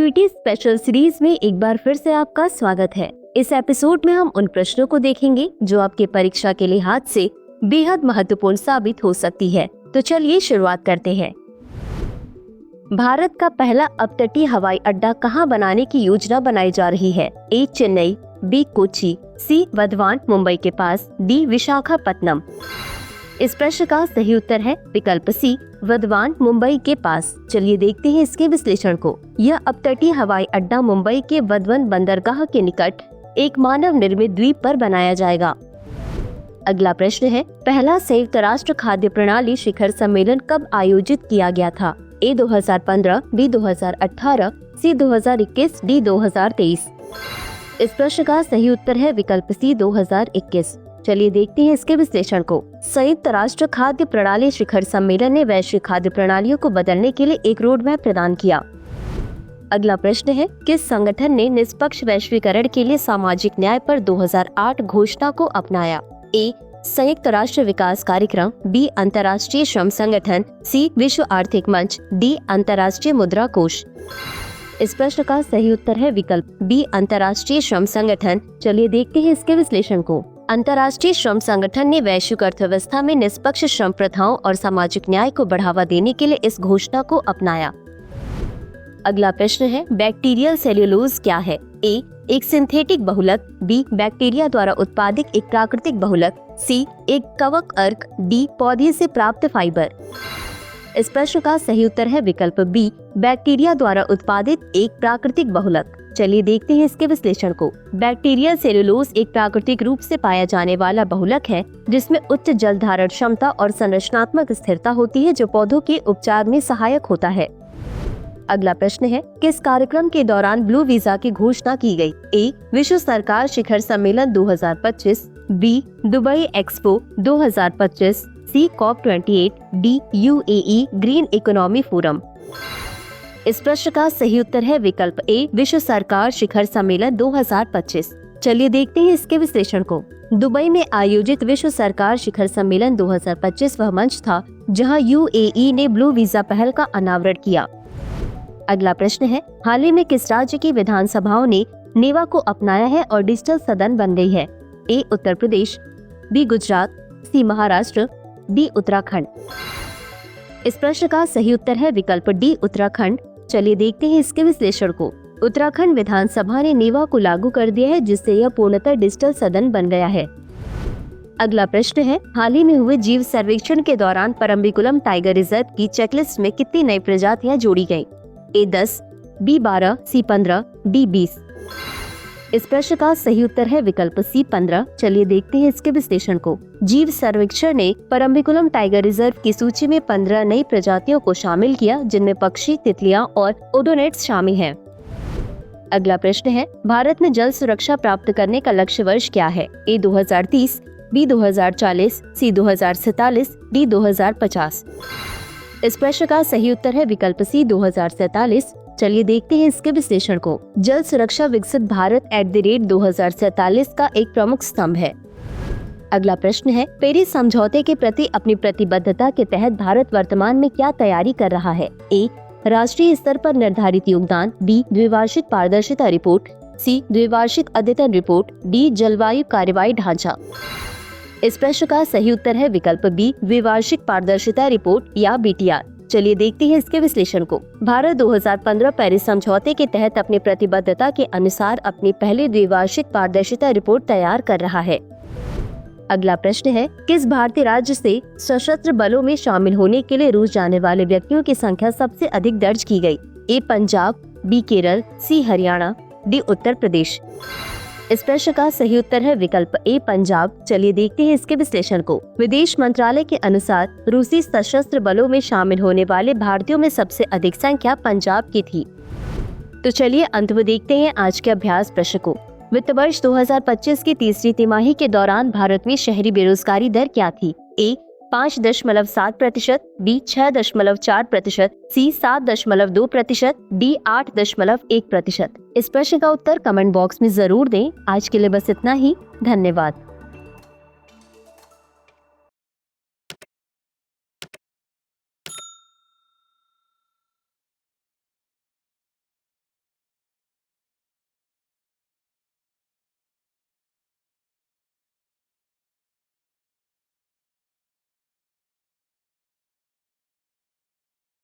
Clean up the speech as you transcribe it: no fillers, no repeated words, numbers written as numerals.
क्विटी special series में एक बार फिर से आपका स्वागत है। इस एपिसोड में हम उन प्रश्नों को देखेंगे जो आपके परीक्षा के लिहाज से बेहद महत्वपूर्ण साबित हो सकती है। तो चलिए शुरुआत करते हैं। भारत का पहला अपतटीय हवाई अड्डा कहां बनाने की योजना बनाई जा रही है? ए चेन्नई, बी कोच्चि, सी वर्धमान मुंबई के पास, डी विशाखापत्तनम। इस प्रश्न का सही उत्तर है विकल्प सी, वर्धमान मुंबई के पास। चलिए देखते हैं इसके विश्लेषण को। यह अपतटीय हवाई अड्डा मुंबई के वर्धमान बंदरगाह के निकट एक मानव निर्मित द्वीप पर बनाया जाएगा। अगला प्रश्न है, पहला संयुक्त राष्ट्र खाद्य प्रणाली शिखर सम्मेलन कब आयोजित किया गया था? ए 2015, बी 2018, सी 2021, डी 2023। इस प्रश्न का सही उत्तर है विकल्प सी 2021। चलिए देखते हैं इसके विश्लेषण को। संयुक्त राष्ट्र खाद्य प्रणाली शिखर सम्मेलन ने वैश्विक खाद्य प्रणालियों को बदलने के लिए एक रोड मैप प्रदान किया। अगला प्रश्न है, किस संगठन ने निष्पक्ष वैश्वीकरण के लिए सामाजिक न्याय पर 2008 घोषणा को अपनाया? ए संयुक्त राष्ट्र विकास कार्यक्रम, बी अंतर्राष्ट्रीय श्रम संगठन, सी विश्व आर्थिक मंच, डी अंतर्राष्ट्रीय मुद्रा कोष। इस प्रश्न का सही उत्तर है विकल्प बी अंतर्राष्ट्रीय श्रम संगठन। चलिए देखते हैं इसके विश्लेषण को। अंतर्राष्ट्रीय श्रम संगठन ने वैश्विक अर्थव्यवस्था में निष्पक्ष श्रम प्रथाओं और सामाजिक न्याय को बढ़ावा देने के लिए इस घोषणा को अपनाया। अगला प्रश्न है, बैक्टीरियल सेल्यूलोज क्या है? ए एक सिंथेटिक बहुलक, बी बैक्टीरिया द्वारा उत्पादित एक प्राकृतिक बहुलक, सी एक कवक अर्क, डी पौधे से प्राप्त फाइबर। इस प्रश्न का सही उत्तर है विकल्प बी बैक्टीरिया द्वारा उत्पादित एक प्राकृतिक बहुलक। चलिए देखते हैं इसके विश्लेषण को। बैक्टीरियल सेल्यूलोज एक प्राकृतिक रूप से पाया जाने वाला बहुलक है जिसमें उच्च जल धारण क्षमता और संरचनात्मक स्थिरता होती है जो पौधों के उपचार में सहायक होता है। अगला प्रश्न है, किस कार्यक्रम के दौरान ब्लू वीजा की घोषणा की गई? ए विश्व सरकार शिखर सम्मेलन 2025, बी दुबई एक्सपो 2025, सी COP28, D UAE green economy forum. इस प्रश्न का सही उत्तर है विकल्प ए विश्व सरकार शिखर सम्मेलन 2025। चलिए देखते हैं इसके विश्लेषण को। दुबई में आयोजित विश्व सरकार शिखर सम्मेलन 2025 वह मंच था जहां UAE ने ब्लू वीजा पहल का अनावरण किया। अगला प्रश्न है, हाल ही में किस राज्य की विधानसभाओं ने नेवा को अपनाया है और डिजिटल सदन बन गई है? ए उत्तर प्रदेश, बी गुजरात, सी महाराष्ट्र, डी उत्तराखंड। इस प्रश्न का सही उत्तर है विकल्प डी उत्तराखंड। चलिए देखते हैं इसके विश्लेषण को। उत्तराखंड विधानसभा ने नेवा को लागू कर दिया है जिससे यह पूर्णतः डिजिटल सदन बन गया है। अगला प्रश्न है, हाल ही में हुए जीव सर्वेक्षण के दौरान परम्बिकुलम टाइगर रिजर्व की चेकलिस्ट में कितनी नई प्रजातियां जोड़ी गयी? ए 10, बी 12, सी 15, डी 20। इस प्रश्न का सही उत्तर है विकल्प सी 15। चलिए देखते हैं इसके विश्लेषण को। जीव सर्वेक्षण ने परम्बिकुलम टाइगर रिजर्व की सूची में 15 नई प्रजातियों को शामिल किया जिनमें पक्षी, तितलियां और ओडोनेट्स शामिल हैं। अगला प्रश्न है, भारत में जल सुरक्षा प्राप्त करने का लक्ष्य वर्ष क्या है? ए 2030, बी 2040, सी 2047, डी 2050। इस प्रश्न का सही उत्तर है विकल्प सी 2047। चलिए देखते हैं इसके विश्लेषण को। जल सुरक्षा विकसित भारत @2047 का एक प्रमुख स्तंभ है। अगला प्रश्न है, पेरिस समझौते के प्रति अपनी प्रतिबद्धता के तहत भारत वर्तमान में क्या तैयारी कर रहा है? ए राष्ट्रीय स्तर पर निर्धारित योगदान, बी द्विवार्षिक पारदर्शिता रिपोर्ट, सी द्विवार्षिक अद्यतन रिपोर्ट, डी जलवायु कार्रवाई ढांचा। इस प्रश्न का सही उत्तर है विकल्प बी द्विवार्षिक पारदर्शिता रिपोर्ट या BTR। चलिए देखते हैं इसके विश्लेषण को। भारत 2015 पेरिस समझौते के तहत अपनी प्रतिबद्धता के अनुसार अपनी पहली द्विवार्षिक पारदर्शिता रिपोर्ट तैयार कर रहा है। अगला प्रश्न है, किस भारतीय राज्य से सशस्त्र बलों में शामिल होने के लिए रूस जाने वाले व्यक्तियों की संख्या सबसे अधिक दर्ज की गई? ए पंजाब, बी केरल, सी हरियाणा, डी उत्तर प्रदेश। इस प्रश्न का सही उत्तर है विकल्प ए पंजाब। चलिए देखते हैं इसके विश्लेषण को। विदेश मंत्रालय के अनुसार रूसी सशस्त्र बलों में शामिल होने वाले भारतीयों में सबसे अधिक संख्या पंजाब की थी। तो चलिए अंत में देखते हैं आज के अभ्यास प्रश्न को। वित्त वर्ष 2025 की तीसरी तिमाही के दौरान भारत में शहरी बेरोजगारी दर क्या थी? ए 5.7%, बी 6.4%, सी 7.2%, डी 8.1%। इस प्रश्न का उत्तर कमेंट बॉक्स में जरूर दें। आज के लिए बस इतना ही। धन्यवाद।